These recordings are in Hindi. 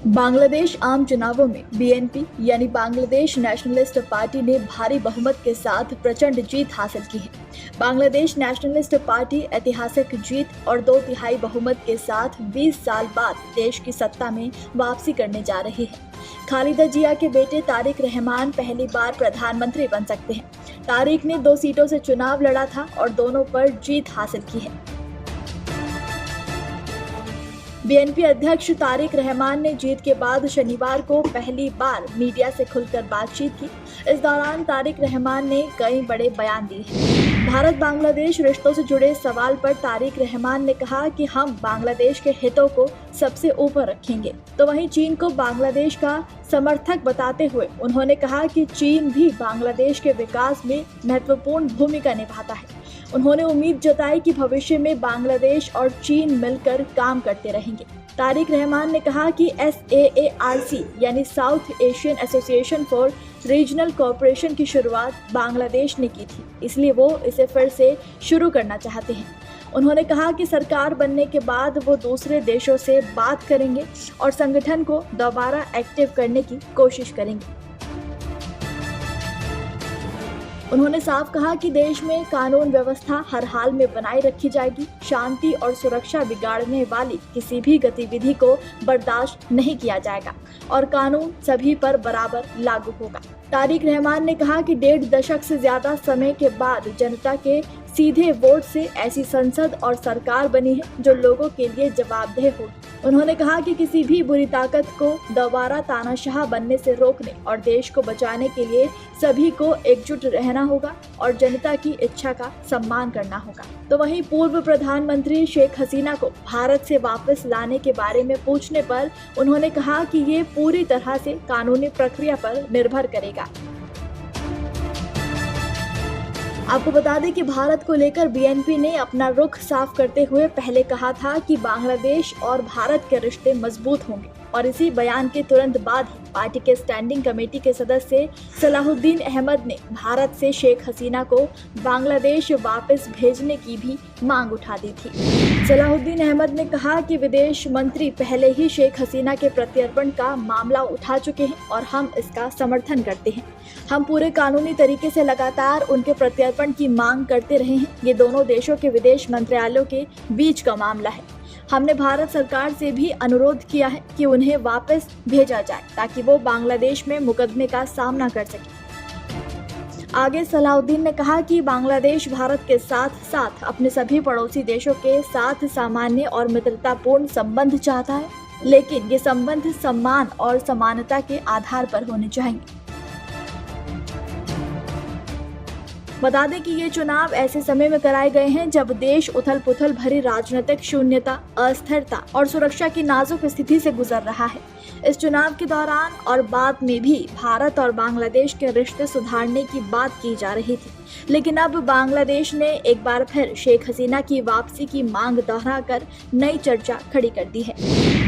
बांग्लादेश आम चुनावों में बीएनपी यानी बांग्लादेश नेशनलिस्ट पार्टी ने भारी बहुमत के साथ प्रचंड जीत हासिल की है। बांग्लादेश नेशनलिस्ट पार्टी ऐतिहासिक जीत और 2/3 बहुमत के साथ 20 साल बाद देश की सत्ता में वापसी करने जा रही है। खालिदा जिया के बेटे तारिक रहमान पहली बार प्रधानमंत्री बन सकते हैं। तारिक ने 2 सीटों से चुनाव लड़ा था और दोनों पर जीत हासिल की है। बीएनपी अध्यक्ष तारिक रहमान ने जीत के बाद शनिवार को पहली बार मीडिया से खुलकर बातचीत की। इस दौरान तारिक रहमान ने कई बड़े बयान दिए हैं। भारत बांग्लादेश रिश्तों से जुड़े सवाल पर तारिक रहमान ने कहा कि हम बांग्लादेश के हितों को सबसे ऊपर रखेंगे। तो वहीं चीन को बांग्लादेश का समर्थक बताते हुए उन्होंने कहा कि चीन भी बांग्लादेश के विकास में महत्वपूर्ण भूमिका निभाता है। उन्होंने उम्मीद जताई कि भविष्य में बांग्लादेश और चीन मिलकर काम करते रहेंगे। तारिक रहमान ने कहा कि SAARC यानी south Asian association for regional cooperation की शुरुआत बांग्लादेश ने की थी, इसलिए वो इसे फिर से शुरू करना चाहते हैं। उन्होंने कहा कि सरकार बनने के बाद वो दूसरे देशों से बात करेंगे और संगठन को दोबारा एक्टिव करने की कोशिश करेंगे। उन्होंने साफ कहा कि देश में कानून व्यवस्था हर हाल में बनाए रखी जाएगी। शांति और सुरक्षा बिगाड़ने वाली किसी भी गतिविधि को बर्दाश्त नहीं किया जाएगा और कानून सभी पर बराबर लागू होगा। तारिक रहमान ने कहा कि 1.5 दशक से ज्यादा समय के बाद जनता के सीधे वोट से ऐसी संसद और सरकार बनी है जो लोगों के लिए जवाबदेह होगी। उन्होंने कहा कि किसी भी बुरी ताकत को दोबारा तानाशाह बनने से रोकने और देश को बचाने के लिए सभी को एकजुट रहना होगा और जनता की इच्छा का सम्मान करना होगा। तो वहीं पूर्व प्रधानमंत्री शेख हसीना को भारत से वापस लाने के बारे में पूछने पर उन्होंने कहा कि ये पूरी तरह से कानूनी प्रक्रिया पर निर्भर करेगा। आपको बता दें कि भारत को लेकर बीएनपी ने अपना रुख साफ करते हुए पहले कहा था कि बांग्लादेश और भारत के रिश्ते मजबूत होंगे और इसी बयान के तुरंत बाद ही पार्टी के स्टैंडिंग कमेटी के सदस्य सलाहुद्दीन अहमद ने भारत से शेख हसीना को बांग्लादेश वापस भेजने की भी मांग उठा दी थी। सलाहुद्दीन अहमद ने कहा कि विदेश मंत्री पहले ही शेख हसीना के प्रत्यर्पण का मामला उठा चुके हैं और हम इसका समर्थन करते हैं। हम पूरे कानूनी तरीके से लगातार उनके प्रत्यर्पण की मांग करते रहे हैं। ये दोनों देशों के विदेश मंत्रालयों के बीच का मामला है। हमने भारत सरकार से भी अनुरोध किया है कि उन्हें वापस भेजा जाए ताकि वो बांग्लादेश में मुकदमे का सामना कर सके। आगे सलाहुद्दीन ने कहा कि बांग्लादेश भारत के साथ साथ अपने सभी पड़ोसी देशों के साथ सामान्य और मित्रतापूर्ण संबंध चाहता है, लेकिन ये संबंध सम्मान और समानता के आधार पर होने चाहिए। बता दें कि ये चुनाव ऐसे समय में कराए गए हैं जब देश उथल-पुथल भरी राजनीतिक शून्यता, अस्थिरता और सुरक्षा की नाजुक स्थिति से गुजर रहा है। इस चुनाव के दौरान और बाद में भी भारत और बांग्लादेश के रिश्ते सुधारने की बात की जा रही थी, लेकिन अब बांग्लादेश ने एक बार फिर शेख हसीना की वापसी की मांग दोहराकर नई चर्चा खड़ी कर दी है।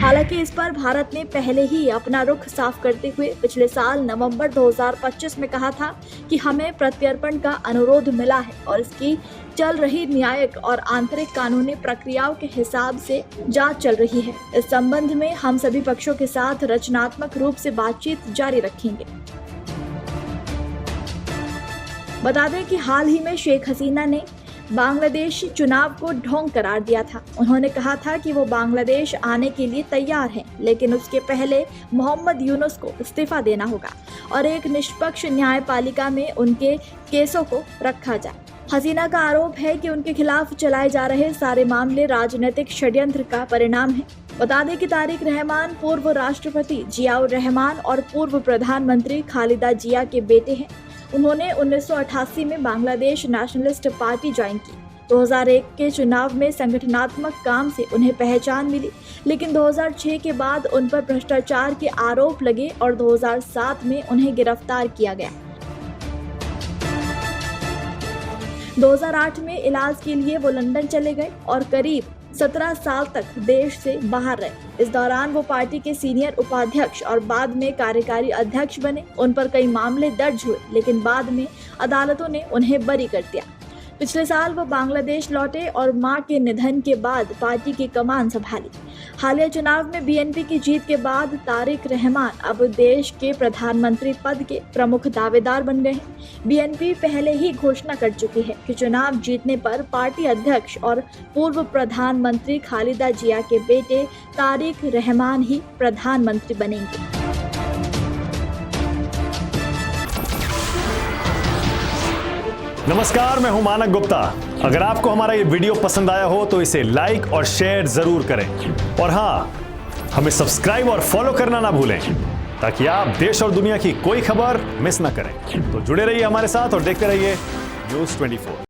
हालांकि इस पर भारत ने पहले ही अपना रुख साफ करते हुए पिछले साल नवंबर 2025 में कहा था कि हमें प्रत्यर्पण का अनुरोध मिला है और इसकी चल रही न्यायिक और आंतरिक कानूनी प्रक्रियाओं के हिसाब से जांच चल रही है। इस संबंध में हम सभी पक्षों के साथ रचनात्मक रूप से बातचीत जारी रखेंगे। बता दें कि हाल ही में शेख हसीना ने बांग्लादेश चुनाव को ढोंग करार दिया था। उन्होंने कहा था कि वो बांग्लादेश आने के लिए तैयार हैं, लेकिन उसके पहले मोहम्मद यूनुस को इस्तीफा देना होगा और एक निष्पक्ष न्यायपालिका में उनके केसों को रखा जाए। हसीना का आरोप है कि उनके खिलाफ चलाए जा रहे सारे मामले राजनीतिक षड्यंत्र का परिणाम है। बता दें कि तारिक रहमान पूर्व राष्ट्रपति जियाउर रहमान और पूर्व प्रधानमंत्री खालिदा जिया के बेटे हैं। उन्होंने 1988 में बांग्लादेश नेशनलिस्ट पार्टी ज्वाइन की। 2001 के चुनाव में संगठनात्मक काम से उन्हें पहचान मिली, लेकिन 2006 के बाद उन पर भ्रष्टाचार के आरोप लगे और 2007 में उन्हें गिरफ्तार किया गया। 2008 में इलाज के लिए वो लंदन चले गए और करीब 17 साल तक देश से बाहर रहे। इस दौरान वो पार्टी के सीनियर उपाध्यक्ष और बाद में कार्यकारी अध्यक्ष बने। उन पर कई मामले दर्ज हुए, लेकिन बाद में अदालतों ने उन्हें बरी कर दिया। पिछले साल वो बांग्लादेश लौटे और मां के निधन के बाद पार्टी की कमान संभाली। हालिया चुनाव में बीएनपी की जीत के बाद तारिक रहमान अब देश के प्रधानमंत्री पद के प्रमुख दावेदार बन गए हैं। बीएनपी पहले ही घोषणा कर चुकी है कि चुनाव जीतने पर पार्टी अध्यक्ष और पूर्व प्रधानमंत्री खालिदा जिया के बेटे तारिक रहमान ही प्रधानमंत्री बनेंगे। नमस्कार, मैं हूं मानक गुप्ता। अगर आपको हमारा ये वीडियो पसंद आया हो तो इसे लाइक और शेयर जरूर करें और हाँ, हमें सब्सक्राइब और फॉलो करना ना भूलें ताकि आप देश और दुनिया की कोई खबर मिस ना करें। तो जुड़े रहिए हमारे साथ और देखते रहिए News 24।